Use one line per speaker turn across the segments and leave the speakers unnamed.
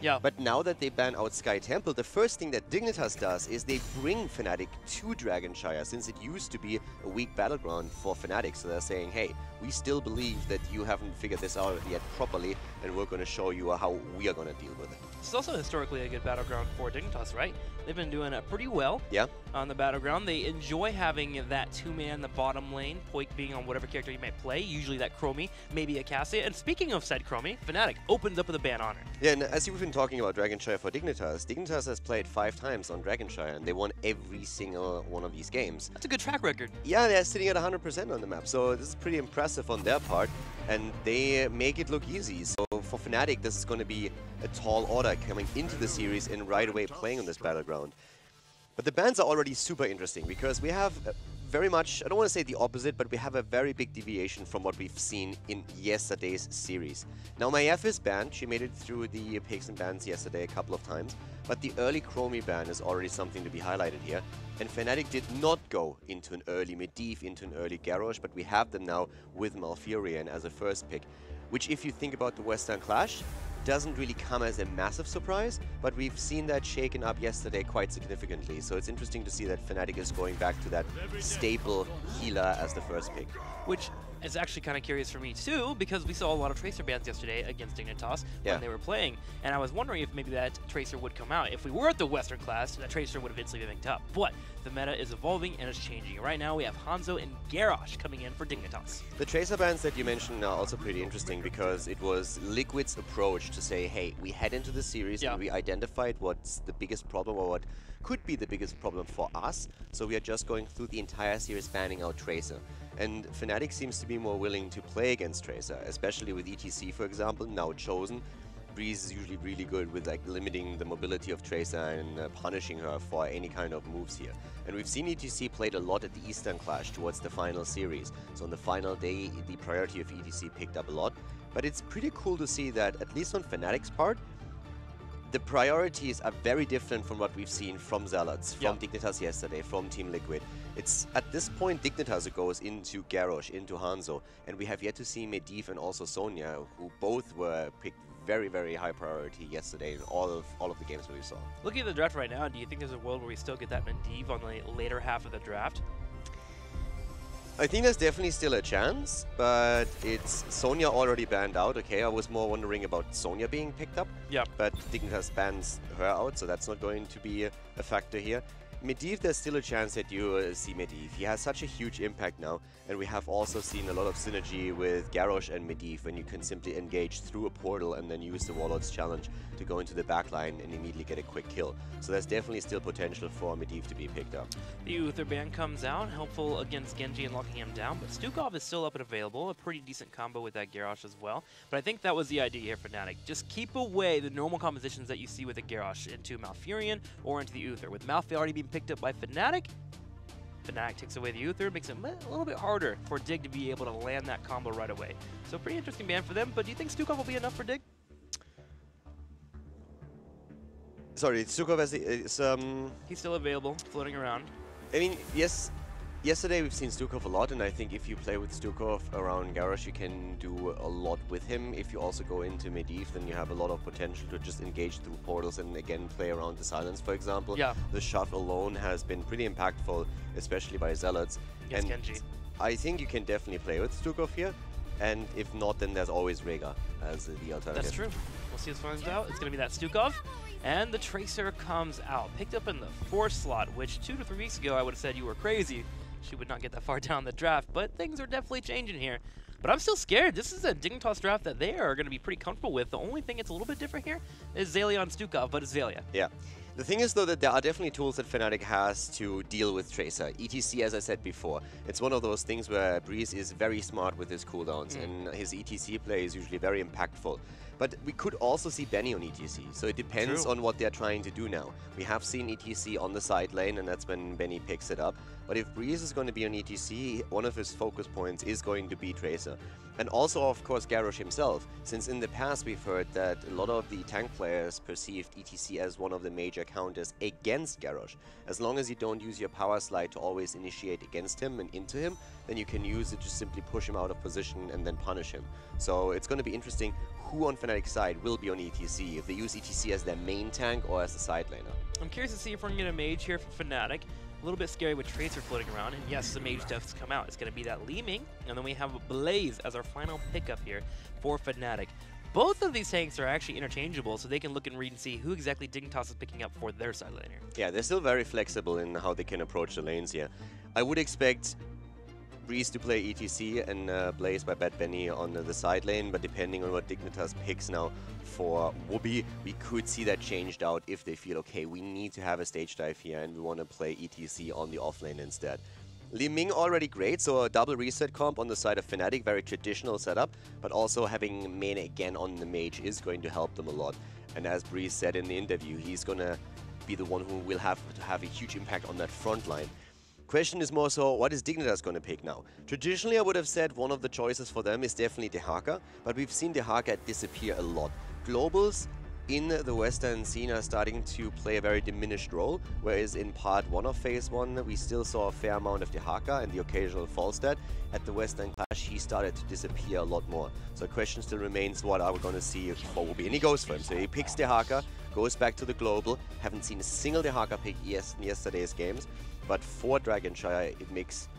Yeah.
But now that they ban out Sky Temple, the first thing that Dignitas does is they bring Fnatic to Dragonshire, since it used to be a weak battleground for Fnatic. So they're saying, hey, we still believe that you haven't figured this out yet properly, and we're going to show you how we are going to deal with it.
It's also historically a good battleground for Dignitas, right? They've been doing it pretty well on the battleground. They enjoy having that two-man in the bottom lane, Poik being on whatever character you might play, usually that Chromie, maybe a Cassia. And speaking of said Chromie, Fnatic opens up with a ban on her.
Yeah, and as you've been talking about Dragonshire for Dignitas, Dignitas has played 5 times on Dragonshire, and they won every single one of these games.
That's a good track record.
Yeah, they're sitting at 100% on the map, so this is pretty impressive on their part, and they make it look easy. So for Fnatic, this is going to be a tall order coming into the series and right away playing on this battleground. But the bans are already super interesting, because we have very much, I don't want to say the opposite, but we have a very big deviation from what we've seen in yesterday's series. Now, Maiev is banned. She made it through the picks and bans yesterday a couple of times, but the early Chromie ban is already something to be highlighted here. And Fnatic did not go into an early Medivh, into an early Garrosh, but we have them now with Malfurion as a first pick, which, if you think about the Western Clash, doesn't really come as a massive surprise, but we've seen that shaken up yesterday quite significantly. So it's interesting to see that Fnatic is going back to that staple healer as the first pick.
Which is actually kind of curious for me too, because we saw a lot of Tracer bans yesterday against Dignitas when they were playing, and I was wondering if maybe that Tracer would come out. If we were at the Western Class, that Tracer would have instantly been picked up. But the meta is evolving and it's changing. Right now we have Hanzo and Garrosh coming in for Dignitas.
The Tracer bans that you mentioned are also pretty interesting, because it was Liquid's approach to say, hey, we head into the series and we identified what's the biggest problem, or what could be the biggest problem for us, so we are just going through the entire series banning out Tracer. And Fnatic seems to be more willing to play against Tracer, especially with ETC, for example, now chosen. Breeze is usually really good with like limiting the mobility of Tracer and punishing her for any kind of moves here. And we've seen ETC played a lot at the Eastern Clash towards the final series. So on the final day, the priority of ETC picked up a lot. But it's pretty cool to see that, at least on Fnatic's part, the priorities are very different from what we've seen from Zealots, from Dignitas yesterday, from Team Liquid. It's at this point Dignitas goes into Garrosh, into Hanzo, and we have yet to see Medivh and also Sonya, who both were picked very, very high priority yesterday in all of the games that we saw.
Looking at the draft right now, do you think there's a world where we still get that Medivh on the later half of the draft?
I think there's definitely still a chance, but it's Sonya already banned out. Okay, I was more wondering about Sonya being picked up.
Yeah.
But Dignitas bans her out, so that's not going to be a factor here. Medivh, there's still a chance that you see Medivh. He has such a huge impact now, and we have also seen a lot of synergy with Garrosh and Medivh when you can simply engage through a portal and then use the Warlord's Challenge to go into the backline and immediately get a quick kill. So there's definitely still potential for Medivh to be picked up.
The Uther ban comes out, helpful against Genji and locking him down, but Stukov is still up and available, a pretty decent combo with that Garrosh as well. But I think that was the idea here for Fnatic. Just keep away the normal compositions that you see with the Garrosh into Malfurion or into the Uther. With Malf already being picked up by Fnatic, Fnatic takes away the Uther, makes it a little bit harder for Dig to be able to land that combo right away. So pretty interesting ban for them, but do you think Stukov will be enough for Dig?
Sorry, Stukov is
He's still available, floating around.
I mean, yes, yesterday we've seen Stukov a lot, and I think if you play with Stukov around Garrosh, you can do a lot with him. If you also go into Medivh, then you have a lot of potential to just engage through portals and again play around the silence, for example.
Yeah.
The shove alone has been pretty impactful, especially by Zealots.
Yes,
and
Genji.
I think you can definitely play with Stukov here, and if not, then there's always Rhaegar as the alternative.
That's true. We'll see what finds out. It's going to be that Stukov. And the Tracer comes out, picked up in the 4th slot, which 2 to 3 weeks ago I would have said you were crazy. She would not get that far down the draft, but things are definitely changing here. But I'm still scared. This is a Dignitas draft that they are going to be pretty comfortable with. The only thing that's a little bit different here is Xaylia on Stukov, but it's Xaylia.
Yeah. The thing is, though, that there are definitely tools that Fnatic has to deal with Tracer. ETC, as I said before, it's one of those things where Breeze is very smart with his cooldowns, and his ETC play is usually very impactful. But we could also see Benny on ETC, so it depends on what they're trying to do now. We have seen ETC on the side lane, and that's when Benny picks it up. But if Breeze is going to be on ETC, one of his focus points is going to be Tracer. And also, of course, Garrosh himself, since in the past we've heard that a lot of the tank players perceived ETC as one of the major counters against Garrosh. As long as you don't use your power slide to always initiate against him and into him, then you can use it to simply push him out of position and then punish him. So it's going to be interesting who on Fnatic's side will be on ETC, if they use ETC as their main tank or as the side laner.
I'm curious to see if we're going to get a mage here for Fnatic. A little bit scary with Tracer floating around, and yes, the mage does come out. It's going to be that Li Ming, and then we have Blaze as our final pickup here for Fnatic. Both of these tanks are actually interchangeable, so they can look and read and see who exactly Dignitas is picking up for their side laner.
Yeah, they're still very flexible in how they can approach the lanes here. I would expect Breeze to play ETC and Blaze by Bad Benny on the side lane, but depending on what Dignitas picks now for Wubby, we could see that changed out if they feel, okay, we need to have a stage dive here and we want to play ETC on the off lane instead. Li Ming already great, so a double reset comp on the side of Fnatic, very traditional setup, but also having Mane again on the mage is going to help them a lot. And as Breeze said in the interview, he's going to be the one who will have to have a huge impact on that front line. Question is more so, what is Dignitas going to pick now? Traditionally, I would have said one of the choices for them is definitely Dehaka, but we've seen Dehaka disappear a lot. Globals in the Western scene are starting to play a very diminished role, whereas in part 1 of Phase 1, we still saw a fair amount of Dehaka and the occasional Falstad. At the Western Clash, he started to disappear a lot more. So the question still remains, what are we going to see for Wubby? And he goes for him. So he picks Dehaka, goes back to the Global. Haven't seen a single Dehaka pick in yesterday's games, but for Dragonshire, it makes,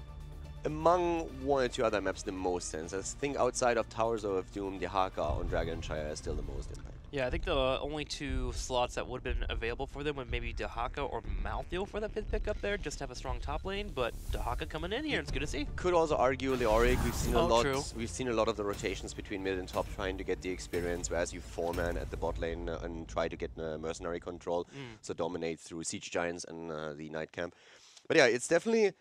among one or two other maps, the most sense. I think outside of Towers of Doom, Dehaka on Dragonshire is still the most impact.
Yeah, I think the only two slots that would have been available for them would maybe Dehaka or Malthael for that fifth pick up there, just to have a strong top lane. But Dehaka coming in here, it's good to see.
Could also argue Leoric. We've seen a lot.
True.
We've seen a lot of the rotations between mid and top, trying to get the experience. Whereas you 4-man at the bot lane and try to get mercenary control, so dominate through siege giants and the night camp. But yeah, it's definitely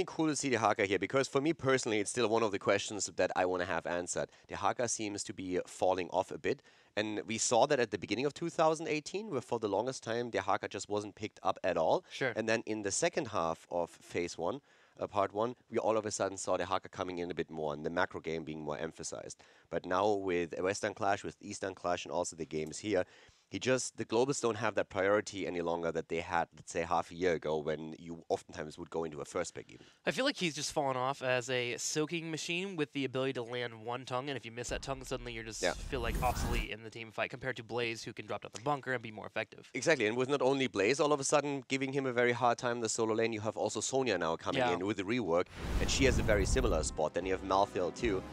cool to see Dehaka here, because for me personally, it's still one of the questions that I want to have answered. Dehaka seems to be falling off a bit, and we saw that at the beginning of 2018, where for the longest time, Dehaka just wasn't picked up at all.
Sure.
And then in the second half of Phase 1, Part 1, we all of a sudden saw Dehaka coming in a bit more, and the macro game being more emphasized. But now with Western Clash, with Eastern Clash, and also the games here, the Globals don't have that priority any longer that they had, let's say, half a year ago, when you oftentimes would go into a first pick even.
I feel like he's just fallen off as a soaking machine with the ability to land one tongue, and if you miss that tongue, suddenly you just feel like obsolete in the team fight, compared to Blaze, who can drop out the bunker and be more effective.
Exactly, and with not only Blaze all of a sudden giving him a very hard time in the solo lane, you have also Sonya now coming in with the rework, and she has a very similar spot. Then you have Malthael too.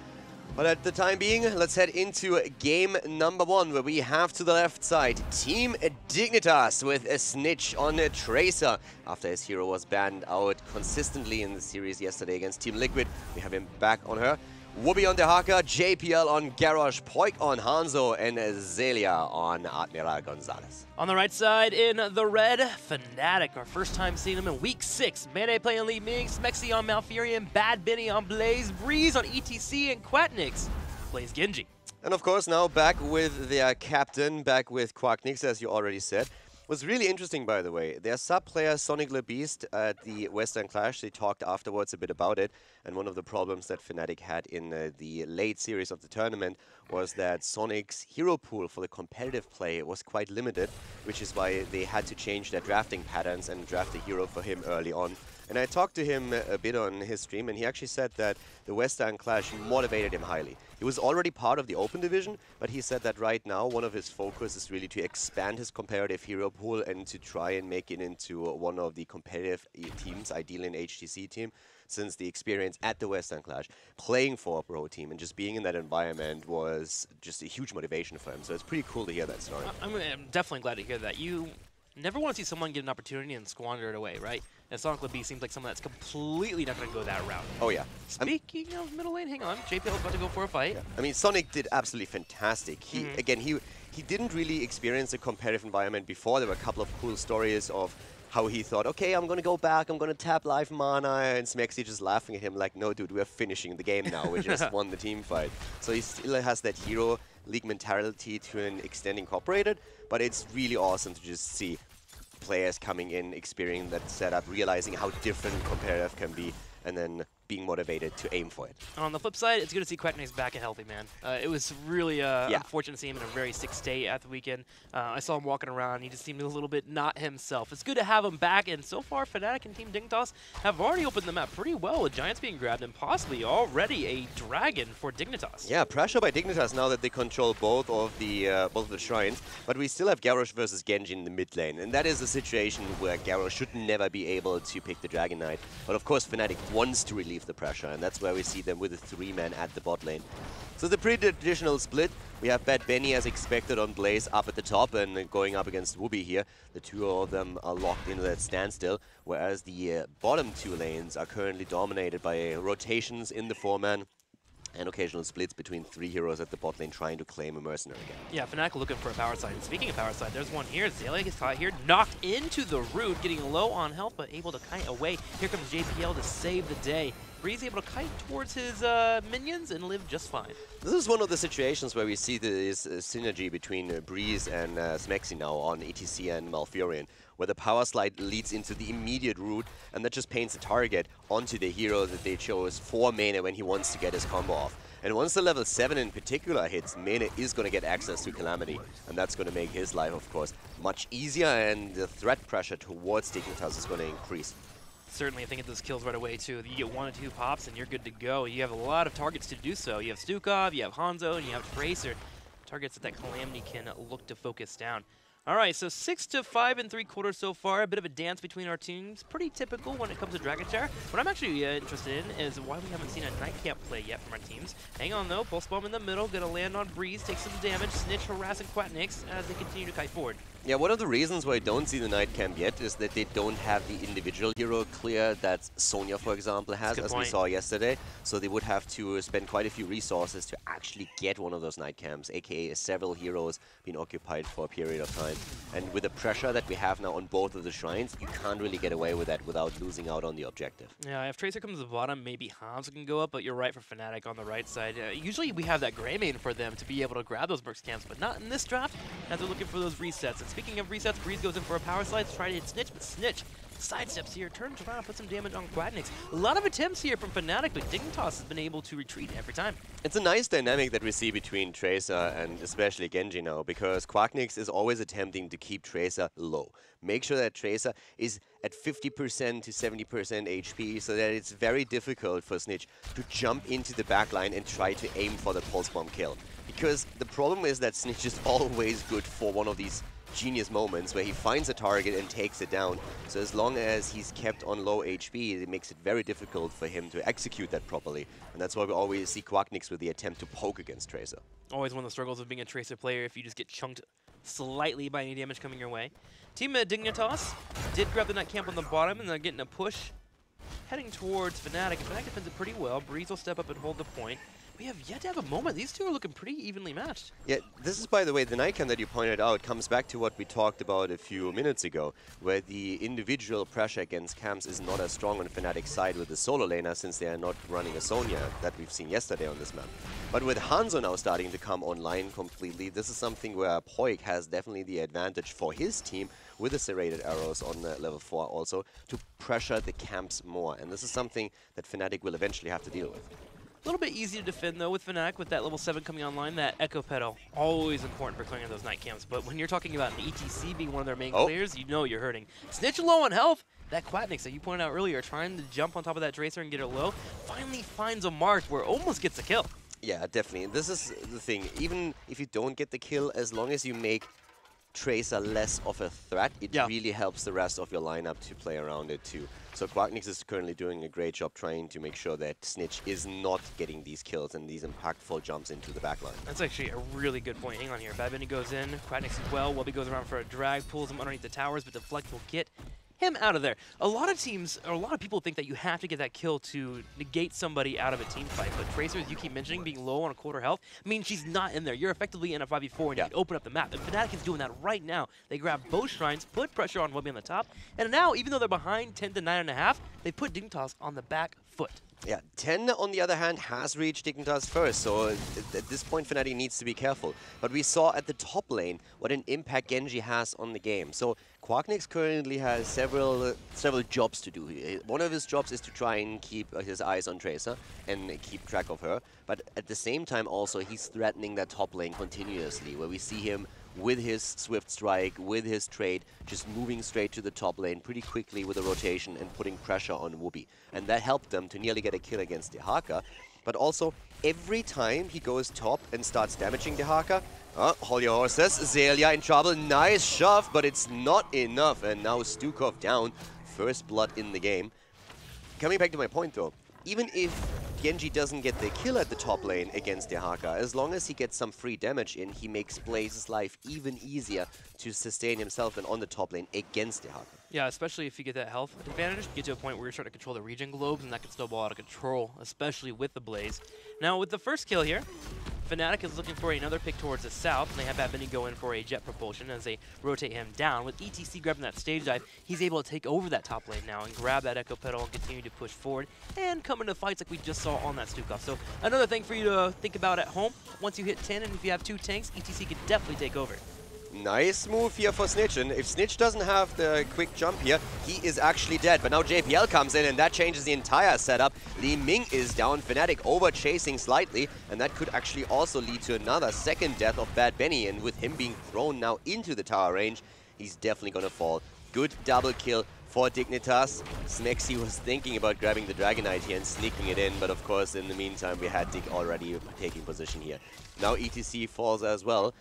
But at the time being, let's head into game number 1, where we have to the left side Team Dignitas with a snitch on a Tracer. After his hero was banned out consistently in the series yesterday against Team Liquid, we have him back on her. Wubby on Dehaka, JPL on Garrosh, Poik on Hanzo, and Zelia on Admiral Gonzalez.
On the right side in the red, Fnatic. Our first time seeing them in Week 6. Mane playing Li Ming, Smexy on Malfurion, Bad Benny on Blaze, Breeze on ETC, and Quatnix plays Genji.
And of course now back with their captain, back with Quatnix, as you already said. What's really interesting, by the way, their sub-player Sonic Le Beast at the Western Clash, they talked afterwards a bit about it, and one of the problems that Fnatic had in the late series of the tournament was that Sonic's hero pool for the competitive play was quite limited, which is why they had to change their drafting patterns and draft a hero for him early on. And I talked to him a bit on his stream, and he actually said that the Western Clash motivated him highly. He was already part of the Open Division, but he said that right now one of his focus is really to expand his comparative hero pool and to try and make it into one of the competitive teams, ideally an HGC team, since the experience at the Western Clash, playing for a pro team and just being in that environment was just a huge motivation for him. So it's pretty cool to hear that story.
I'm definitely glad to hear that. You never want to see someone get an opportunity and squander it away, right? And Sonic Le Beast seems like someone that's completely not going to go that route.
Oh, yeah.
Speaking of middle lane, hang on. JPL is about to go for a fight.
Yeah. I mean, Sonic did absolutely fantastic. He again, he didn't really experience a competitive environment before. There were a couple of cool stories of how he thought, okay, I'm going to go back, I'm going to tap live mana, and Smexy just laughing at him like, no, dude, we're finishing the game now. We just won the team fight. So he still has that hero league mentality to an extent incorporated, but it's really awesome to just see players coming in, experiencing that setup, realizing how different competitive can be, and then being motivated to aim for it.
On the flip side, it's good to see Quacknix back and healthy, man. It was really unfortunate to see him in a very sick state at the weekend. I saw him walking around. He just seemed a little bit not himself. It's good to have him back, and so far, Fnatic and Team Dignitas have already opened the map pretty well, with Giants being grabbed and possibly already a dragon for Dignitas.
Yeah, pressure by Dignitas now that they control both of the shrines, but we still have Garrosh versus Genji in the mid lane, and that is a situation where Garrosh should never be able to pick the Dragon Knight. But of course, Fnatic wants to relieve the pressure, and that's where we see them with a 3-man at the bot lane. So the pretty traditional split. We have Bad Benny as expected on Blaze up at the top and going up against Wooby here. The two of them are locked into that standstill, whereas the bottom 2 lanes are currently dominated by rotations in the 4-man and occasional splits between 3 heroes at the bot lane trying to claim a mercenary again.
Yeah, Fnatic looking for a power side. And speaking of power side, there's one here. Zaliah gets caught here, knocked into the root, getting low on health, but able to kite away. Here comes JPL to save the day. Breeze able to kite towards his minions and live just fine.
This is one of the situations where we see this synergy between Breeze and Smexy now on ETC and Malfurion, where the power slide leads into the immediate route, and that just paints a target onto the hero that they chose for Mene when he wants to get his combo off. And once the level 7 in particular hits, Mene is going to get access to Calamity, and that's going to make his life, of course, much easier, and the threat pressure towards Dignitas is going to increase.
Certainly, I think it does kills right away, too. You get 1 or 2 pops, and you're good to go. You have a lot of targets to do so. You have Stukov, you have Hanzo, and you have Tracer. Targets that Calamity can look to focus down. All right, so 6 to 5 3/4 so far. A bit of a dance between our teams. Pretty typical when it comes to Dragon Shower. What I'm actually interested in is why we haven't seen a Night Camp play yet from our teams. Hang on, though. Pulse Bomb in the middle. Going to land on Breeze. Take some damage. Snitch harassing Quacknix as they continue to kite forward.
Yeah, one of the reasons why I don't see the Night Camp yet is that they don't have the individual hero clear that Sonya, for example, has, as we saw yesterday. So they would have to spend quite a few resources to actually get one of those Night Camps, aka several heroes being occupied for a period of time. And with the pressure that we have now on both of the shrines, you can't really get away with that without losing out on the objective.
Yeah, if Tracer comes to the bottom, maybe Hanzo can go up, but you're right for Fnatic on the right side. Usually we have that Greymane for them to be able to grab those Mercs camps, but not in this draft, as they're looking for those resets. And speaking of resets, Breeze goes in for a power slide to try to hit Snitch, but Snitch sidesteps here, turns around, puts some damage on Quacknix. A lot of attempts here from Fnatic, but Dignitas has been able to retreat every time.
It's a nice dynamic that we see between Tracer and especially Genji now, because Quacknix is always attempting to keep Tracer low. Make sure that Tracer is at 50% to 70% HP, so that it's very difficult for Snitch to jump into the backline and try to aim for the Pulse Bomb kill. Because the problem is that Snitch is always good for one of these genius moments where he finds a target and takes it down. So as long as he's kept on low HP, it makes it very difficult for him to execute that properly. And that's why we always see Quacknix with the attempt to poke against Tracer.
Always one of the struggles of being a Tracer player if you just get chunked slightly by any damage coming your way. Team Dignitas did grab the Night Camp on the bottom, and they're getting a push heading towards Fnatic. And Fnatic defends it pretty well. Breeze will step up and hold the point. We have yet to have a moment. These two are looking pretty evenly matched. Yeah,
this is, by the way, the Night Camp that you pointed out comes back to what we talked about a few minutes ago, where the individual pressure against camps is not as strong on Fnatic's side with the solo laner, since they are not running a Sonya that we've seen yesterday on this map. But with Hanzo now starting to come online completely, this is something where Poik has definitely the advantage for his team, with the serrated arrows on level 4 also, to pressure the camps more. And this is something that Fnatic will eventually have to deal with.
A little bit easy to defend, though, with Fnatic, with that level 7 coming online. That Echo Pedal, always important for clearing those Night Camps. But when you're talking about an ETC being one of their main clears, you know you're hurting. Snitch low on health. That Quacknix that you pointed out earlier, trying to jump on top of that Tracer and get her low, finally finds a mark where it almost gets a kill.
Yeah, definitely. This is the thing. Even if you don't get the kill, as long as you make Tracer less of a threat, it really helps the rest of your lineup to play around it too. So Quacknix is currently doing a great job trying to make sure that Snitch is not getting these kills and these impactful jumps into the backline.
That's actually a really good point. Hang on here. Bad Benny goes in, Quacknix as well. Wubby goes around for a drag, pulls him underneath the towers, but Deflect will get him out of there. A lot of teams, or a lot of people think that you have to get that kill to negate somebody out of a team fight, but Tracer, as you keep mentioning, being low on a quarter health, I mean, she's not in there. You're effectively in a 5v4 and you can open up the map, and Fnatic is doing that right now. They grab both shrines, put pressure on Wubby on the top, and now, even though they're behind 10 to 9.5, they put Dignitas on the back foot.
Yeah, 10 on the other hand has reached Dignitas first, so at this point Fnatic needs to be careful. But we saw at the top lane what an impact Genji has on the game. So Quacknix currently has several jobs to do here. One of his jobs is to try and keep his eyes on Tracer and keep track of her. But at the same time also he's threatening that top lane continuously, where we see him with his Swift Strike, with his trade, just moving straight to the top lane pretty quickly with a rotation and putting pressure on Whoopi. And that helped them to nearly get a kill against Dehaka. But also, every time he goes top and starts damaging Dehaka, hold your horses, Xaylia in trouble, nice shove, but it's not enough. And now Stukov down, first blood in the game. Coming back to my point though, even if Genji doesn't get the kill at the top lane against Dehaka, as long as he gets some free damage in, he makes Blaze's life even easier to sustain himself and on the top lane against Dehaka.
Yeah, especially if you get that health advantage, you get to a point where you're starting to control the regen globes, and that can snowball out of control, especially with the Blaze. Now, with the first kill here, Fnatic is looking for another pick towards the south, and they have Bad Bunny go in for a jet propulsion as they rotate him down. With ETC grabbing that stage dive, he's able to take over that top lane now and grab that Echo Pedal and continue to push forward and come into fights like we just saw on that Stukov. So another thing for you to think about at home, once you hit 10 and if you have 2 tanks, ETC can definitely take over.
Nice move here for Snitch, and if Snitch doesn't have the quick jump here, he is actually dead. But now JPL comes in, and that changes the entire setup. Li Ming is down, Fnatic over-chasing slightly, and that could actually also lead to another second death of Bad Benny, and with him being thrown now into the tower range, he's definitely gonna fall. Good double kill for Dignitas. Smexy was thinking about grabbing the Dragonite here and sneaking it in, but of course, in the meantime, we had Dig already taking position here. Now ETC falls as well.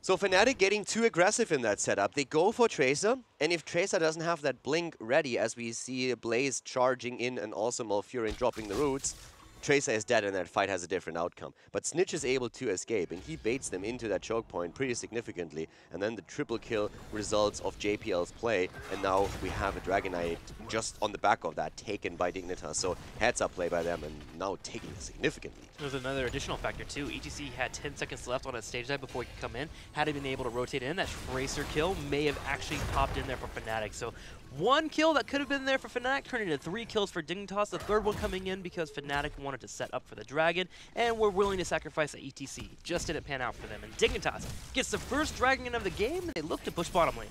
So Fnatic getting too aggressive in that setup. They go for Tracer, and if Tracer doesn't have that blink ready, as we see Blaze charging in and also Malfurion dropping the roots, Tracer is dead and that fight has a different outcome. But Snitch is able to escape, and he baits them into that choke point pretty significantly. And then the triple kill results of JPL's play, and now we have a Dragonite just on the back of that taken by Dignitas. So heads up play by them, and now taking it significantly.
There's another additional factor too. ETC had 10 seconds left on his stage dive before he could come in. Had he been able to rotate in, that Tracer kill may have actually popped in there for Fnatic. So 1 kill that could have been there for Fnatic turned into 3 kills for Dignitas. The third one coming in because Fnatic wanted to set up for the Dragon and were willing to sacrifice the ETC. Just didn't pan out for them. And Dignitas gets the first Dragon of the game, and they look to push bottom lane.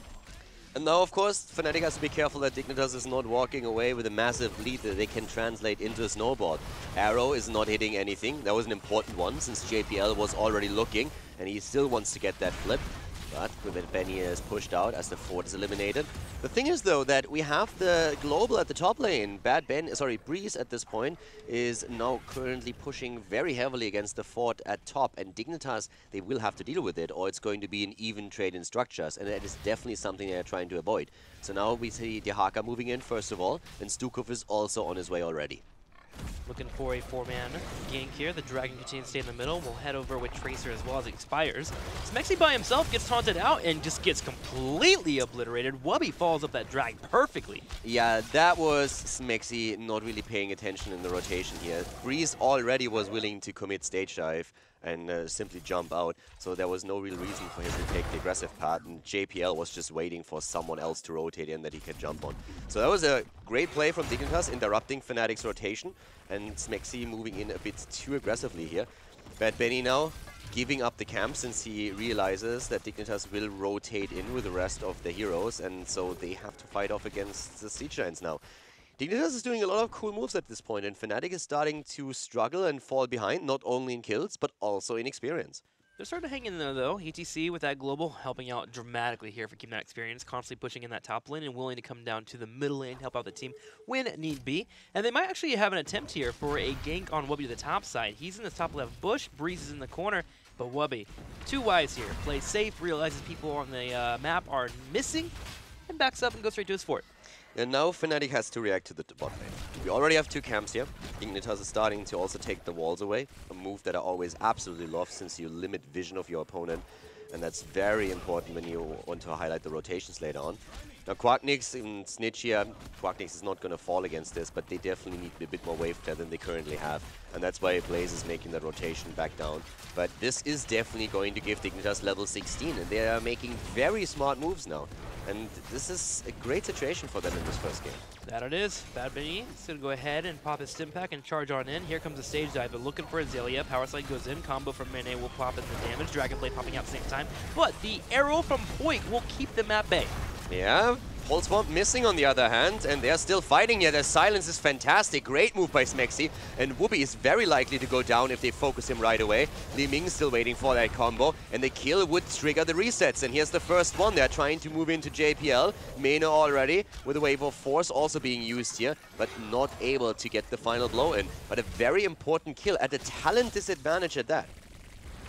And now, of course, Fnatic has to be careful that Dignitas is not walking away with a massive lead that they can translate into a snowball. Arrow is not hitting anything. That was an important one since JPL was already looking, and he still wants to get that flip. But with Benny is pushed out as the fort is eliminated. The thing is, though, that we have the global at the top lane. Breeze at this point is now currently pushing very heavily against the fort at top. And Dignitas, they will have to deal with it, or it's going to be an even trade in structures. And that is definitely something they're trying to avoid. So now we see Dehaka moving in, first of all. And Stukov is also on his way already.
Looking for a 4-man gank here. The Dragon continues to stay in the middle. We'll head over with Tracer as well as it expires. Smexy by himself gets taunted out and just gets completely obliterated. Wubby follows up that Dragon perfectly.
Yeah, that was Smexy not really paying attention in the rotation here. Breeze already was willing to commit stage dive and simply jump out, so there was no real reason for him to take the aggressive part, and JPL was just waiting for someone else to rotate in that he could jump on. So that was a great play from Dignitas, interrupting Fnatic's rotation, and Smexy moving in a bit too aggressively here. Bad Benny now giving up the camp since he realizes that Dignitas will rotate in with the rest of the heroes, and so they have to fight off against the Siege Giants now. Dignitas is doing a lot of cool moves at this point, and Fnatic is starting to struggle and fall behind, not only in kills, but also in experience.
They're starting to hang in there, though. ETC with that global helping out dramatically here for keeping that experience, constantly pushing in that top lane and willing to come down to the middle lane, help out the team when need be. And they might actually have an attempt here for a gank on Wubby to the top side. He's in the top left bush, Breeze is in the corner, but Wubby, too wise here. Plays safe, realizes people on the map are missing, and backs up and goes straight to his fort.
And now Fnatic has to react to the bot lane. We already have 2 camps here. Dignitas is starting to also take the walls away, a move that I always absolutely love since you limit vision of your opponent. And that's very important when you want to highlight the rotations later on. Now Quacknix and Snitch here, Quacknix is not going to fall against this, but they definitely need a bit more wave clear than they currently have. And that's why Blaze is making that rotation back down. But this is definitely going to give Dignitas level 16, and they are making very smart moves now. And this is a great situation for them in this first game.
That it is. Bad Bunny is going to go ahead and pop his stim pack and charge on in. Here comes the stage dive. They're looking for Azalea. Power slide goes in. Combo from Mene will pop in the damage. Dragon Blade popping out at the same time. But the arrow from Point will keep them at bay.
Yeah. Pulse Bomb missing on the other hand, and they're still fighting here. Their silence is fantastic. Great move by Smexy, and Whoopi is very likely to go down if they focus him right away. Li Ming still waiting for that combo, and the kill would trigger the resets. And here's the first one. They're trying to move into JPL. Mena already, with a wave of force also being used here, but not able to get the final blow in. But a very important kill at a talent disadvantage at that.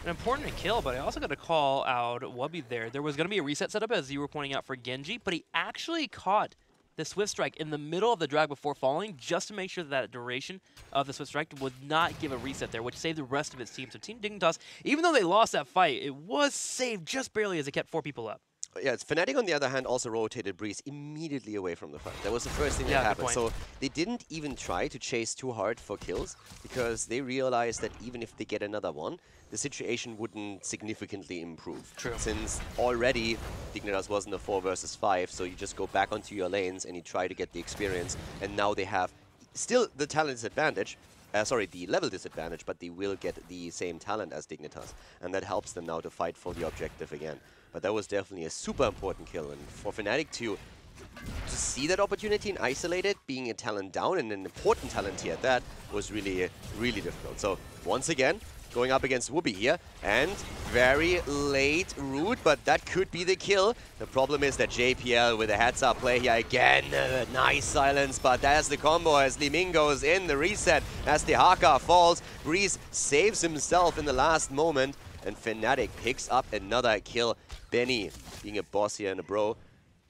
An important kill, but I also got to call out Wubby there. There was going to be a reset setup, as you were pointing out, for Genji, but he actually caught the Swift Strike in the middle of the drag before falling, just to make sure that duration of the Swift Strike would not give a reset there, which saved the rest of its team. So Team Dignitas, even though they lost that fight, it was saved just barely as it kept 4 people up.
Yeah, Fnatic, on the other hand, also rotated Breeze immediately away from the fight. That was the first thing that happened. So they didn't even try to chase too hard for kills, because they realized that even if they get another one, the situation wouldn't significantly improve.
True.
Since already Dignitas wasn't a 4 versus 5, so you just go back onto your lanes and you try to get the experience, and now they have still the talent disadvantage, the level disadvantage, but they will get the same talent as Dignitas, and that helps them now to fight for the objective again. But that was definitely a super important kill, and for Fnatic to see that opportunity and isolate it, being a talent down and an important talent here, that was really, really difficult. So once again, going up against Whoopi here, and very late root, but that could be the kill. The problem is that JPL with a heads-up play here again. Nice silence, but there's the combo as Li Ming goes in, the reset as the Haka falls. Breeze saves himself in the last moment, and Fnatic picks up another kill. Benny, being a boss here and a bro,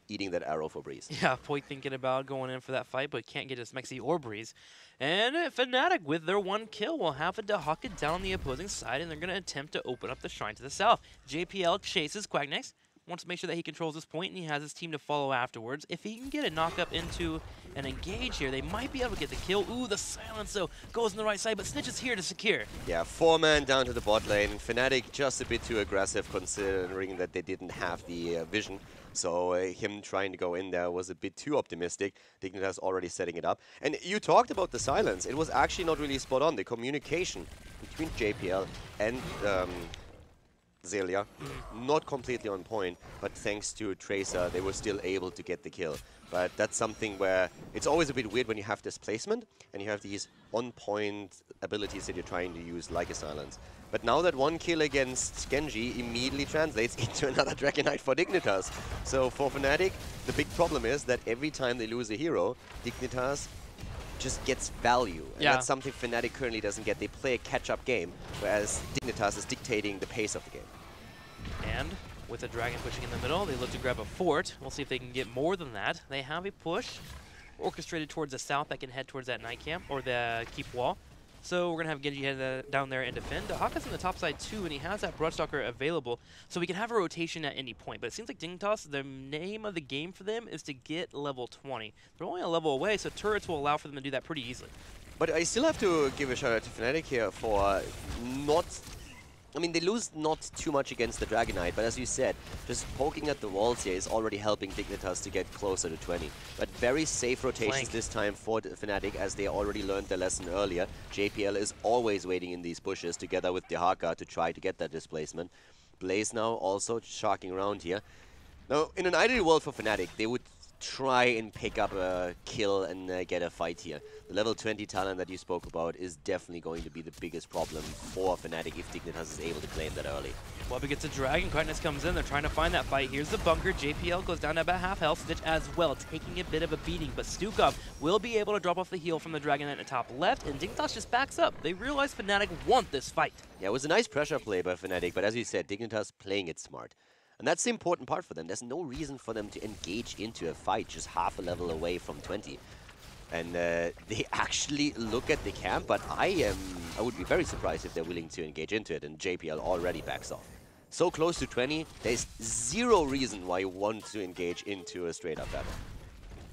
eating that arrow for Breeze.
Yeah, Point thinking about going in for that fight, but can't get his Mexi or Breeze. And Fnatic, with their 1 kill, will have a Dehaka down on the opposing side, and they're going to attempt to open up the shrine to the south. JPL chases Quagnex, wants to make sure that he controls this point, and he has his team to follow afterwards. If he can get a knock-up into an engage here, they might be able to get the kill. Ooh, the silence, though, goes on the right side, but Snitch is here to secure. Yeah,
4-man down to the bot lane. Fnatic just a bit too aggressive, considering that they didn't have the vision. So him trying to go in there was a bit too optimistic. Dignitas already setting it up. And you talked about the silence. It was actually not really spot on. The communication between JPL and Zelia, not completely on point, but thanks to Tracer, they were still able to get the kill. But that's something where it's always a bit weird when you have displacement and you have these on-point abilities that you're trying to use, like a silence. But now that 1 kill against Genji immediately translates into another Dragon Knight for Dignitas. So for Fnatic, the big problem is that every time they lose a hero, Dignitas just gets value. And that's something Fnatic currently doesn't get. They play a catch-up game, whereas Dignitas is dictating the pace of the game.
And with a dragon pushing in the middle, they look to grab a fort. We'll see if they can get more than that. They have a push orchestrated towards the south that can head towards that night camp, or the keep wall. So we're going to have Genji head down there and defend. Dehaka's on the top side too, and he has that Broadstalker available, so we can have a rotation at any point. But it seems like Dignitas, the name of the game for them is to get level 20. They're only a level away, so turrets will allow for them to do that pretty easily.
But I still have to give a shout out to Fnatic here for not... I mean, they lose not too much against the Dragon Knight, but as you said, just poking at the walls here is already helping Dignitas to get closer to 20. But very safe rotations this time for Fnatic, as they already learned their lesson earlier. JPL is always waiting in these bushes together with Dehaka to try to get that displacement. Blaze now also sharking around here. Now, in an ideal world for Fnatic, they would try and pick up a kill and get a fight here. The level 20 talent that you spoke about is definitely going to be the biggest problem for Fnatic if Dignitas is able to claim that early.
Wubby gets a dragon, Quagnex comes in, they're trying to find that fight. Here's the bunker, JPL goes down to about half health, Stitch as well, taking a bit of a beating, but Stukov will be able to drop off the heal from the Dragon Knight at the top left, and Dignitas just backs up. They realize Fnatic want this fight. Yeah,
it was a nice pressure play by Fnatic, but as you said, Dignitas playing it smart. And that's the important part for them. There's no reason for them to engage into a fight just half a level away from 20. And they actually look at the camp, but I would be very surprised if they're willing to engage into it, and JPL already backs off. So close to 20, there's zero reason why you want to engage into a straight-up battle.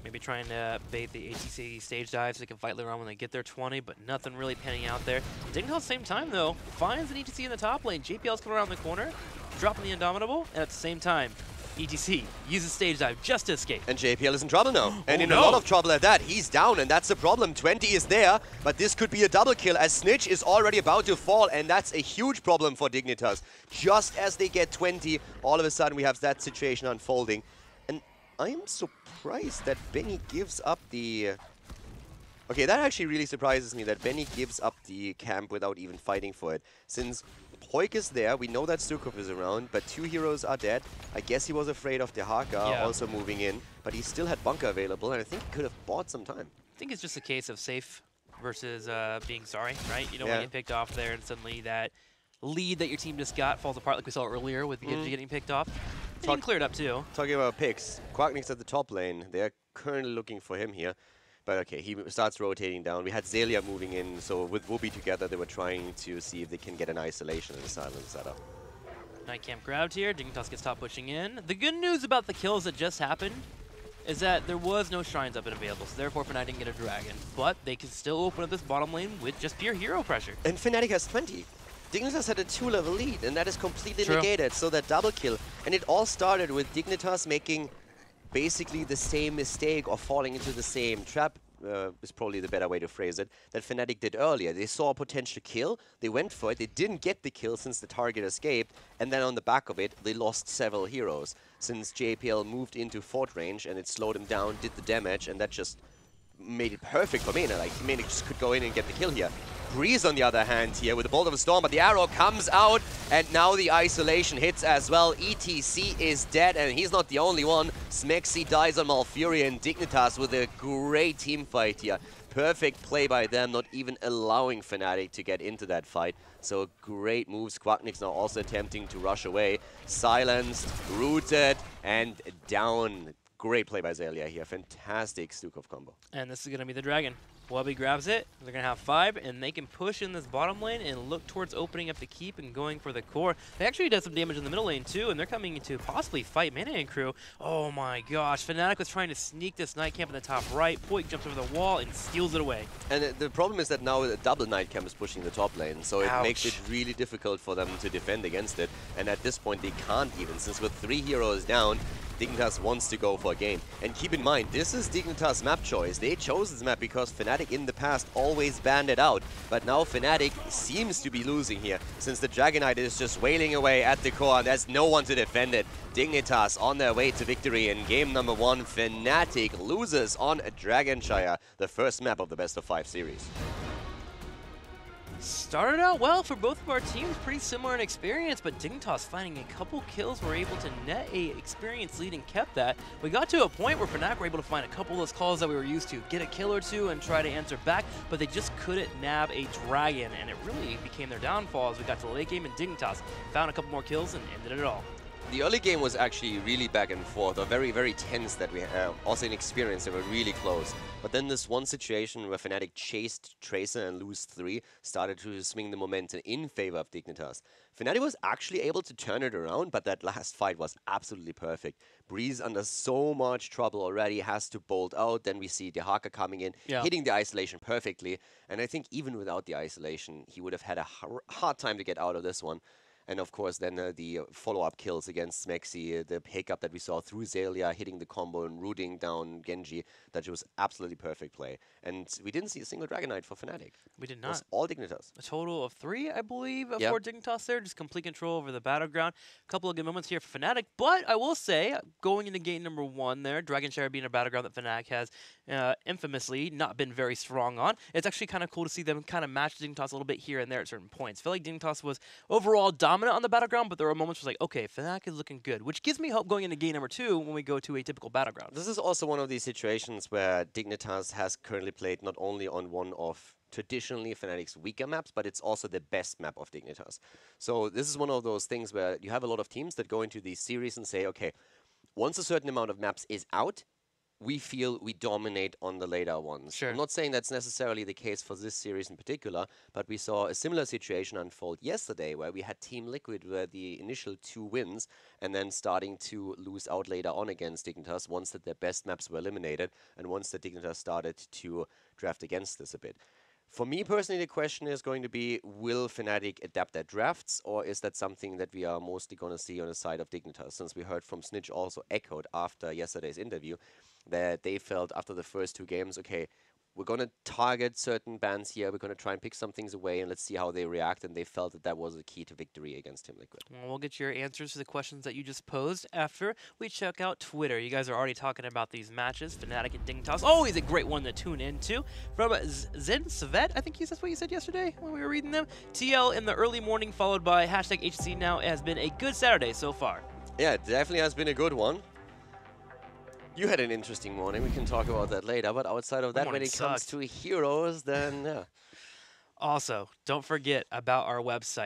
Maybe trying to bait the HGC stage dives so they can fight later on when they get their 20, but nothing really panning out there. Dignitas at the same time, though, finds an HGC in the top lane. JPL's coming around the corner, dropping the Indomitable, and at the same time, ETC uses stage dive just to escape.
And JPL is in trouble now. And
Oh,
in
no.
a lot of trouble at that. He's down, and that's the problem. 20 is there, but this could be a double kill as Snitch is already about to fall, and that's a huge problem for Dignitas. Just as they get 20, all of a sudden we have that situation unfolding. And I am surprised that Benny gives up the... Okay, that actually really surprises me that Benny gives up the camp without even fighting for it. Since Poik is there, we know that Stukov is around, but 2 heroes are dead. I guess he was afraid of the Haka also moving in, but he still had bunker available, and I think he could have bought some time.
I think it's just a case of safe versus being sorry, right? You don't want to get picked off there, and suddenly that lead that your team just got falls apart like we saw earlier with Genji getting picked off. You can clear it up too.
Talking about picks, Quacknick's at the top lane. They're currently looking for him here. But okay, he starts rotating down. We had Zelia moving in, so with Whoopi together, they were trying to see if they can get an isolation and a silence setup.
Night camp grabbed here. Dignitas gets top pushing in. The good news about the kills that just happened is that there was no shrines up and available, so therefore Fnatic didn't get a dragon. But they can still open up this bottom lane with just pure hero pressure.
And Fnatic has 20. Dignitas had a 2-level lead, and that is completely negated, so that double kill. And it all started with Dignitas making basically the same mistake or falling into the same trap, is probably the better way to phrase it, that Fnatic did earlier. They saw a potential kill, they went for it, they didn't get the kill since the target escaped, and then on the back of it, they lost several heroes. Since JPL moved into fort range and it slowed him down, did the damage, and that just made it perfect for Mena. Like, Mena just could go in and get the kill here. Breeze, on the other hand, here with the Bolt of a Storm, but the arrow comes out, and now the isolation hits as well. ETC is dead, and he's not the only one. Smexy dies on Malfurion, and Dignitas with a great team fight here. Perfect play by them, not even allowing Fnatic to get into that fight. So great moves. Quacknick's now also attempting to rush away. Silenced, rooted, and down. Great play by Zelia here. Fantastic Stukov combo.
And this is going to be the dragon. Wubby grabs it. They're going to have 5, and they can push in this bottom lane and look towards opening up the keep and going for the core. They actually did some damage in the middle lane, too, and they're coming to possibly fight Mana and crew. Oh, my gosh. Fnatic was trying to sneak this Night Camp in the top right. Poik jumps over the wall and steals it away.
And the problem is that now a double Night Camp is pushing the top lane, so it makes it really difficult for them to defend against it. And at this point, they can't even, since with 3 heroes down, Dignitas wants to go for a game. And keep in mind, this is Dignitas' map choice. They chose this map because Fnatic in the past always banned it out. But now Fnatic seems to be losing here, since the Dragon Knight is just wailing away at the core and there's no one to defend it. Dignitas on their way to victory in game number 1. Fnatic loses on Dragonshire, the first map of the best of 5 series.
Started out well for both of our teams, pretty similar in experience, but Dignitas finding a couple kills were able to net a experience lead and kept that. We got to a point where Fnatic were able to find a couple of those calls that we were used to, get a kill or two and try to answer back, but they just couldn't nab a dragon, and it really became their downfall as we got to the late game, and Dignitas found a couple more kills and ended it all.
The early game was actually really back and forth, or very, very tense that we had. Also in experience, they were really close. But then this one situation where Fnatic chased Tracer and lose 3 started to swing the momentum in favor of Dignitas. Fnatic was actually able to turn it around, but that last fight was absolutely perfect. Breeze, under so much trouble already, has to bolt out. Then we see Dehaka coming in, hitting the isolation perfectly. And I think even without the isolation, he would have had a hard time to get out of this one. And of course, then the follow-up kills against Smexy, the pickup that we saw through Zelia, hitting the combo and rooting down Genji, that was absolutely perfect play. And we didn't see a single Dragon Knight for Fnatic.
We did
It
not.
was all Dignitas.
A total of 3, I believe, for Dignitas there. Just complete control over the battleground. A couple of good moments here for Fnatic. But I will say, going into game number 1 there, Dragonshire being a battleground that Fnatic has infamously not been very strong on, it's actually kind of cool to see them kind of match Dignitas a little bit here and there at certain points. I feel like Dignitas was overall dominant on the battleground, but there were moments where it's like, okay, Fnatic is looking good, which gives me hope going into game number 2 when we go to a typical battleground.
This is also one of these situations where Dignitas has currently played not only on one of traditionally Fnatic's weaker maps, but it's also the best map of Dignitas. So this is one of those things where you have a lot of teams that go into these series and say, okay, once a certain amount of maps is out, we feel we dominate on the later ones.
Sure.
I'm not saying that's necessarily the case for this series in particular, but we saw a similar situation unfold yesterday where we had Team Liquid where the initial 2 wins and then starting to lose out later on against Dignitas once that their best maps were eliminated and once that Dignitas started to draft against this a bit. For me personally, the question is going to be, will Fnatic adapt their drafts, or is that something that we are mostly going to see on the side of Dignitas? Since we heard from Snitch also echoed after yesterday's interview that they felt after the first 2 games, okay, we're going to target certain bans here, we're going to try and pick some things away, and let's see how they react, and they felt that that was the key to victory against Team Liquid.
Well, we'll get your answers to the questions that you just posed after we check out Twitter. You guys are already talking about these matches, Fnatic and Dignitas. Always a great one to tune into. From Zen Svet, I think that's what you said yesterday when we were reading them. TL in the early morning, followed by hashtag HGC now. It has been a good Saturday so far.
Yeah, it definitely has been a good one. You had an interesting morning. We can talk about that later. But outside of that, when it comes to heroes, then yeah.
Also, don't forget about our website.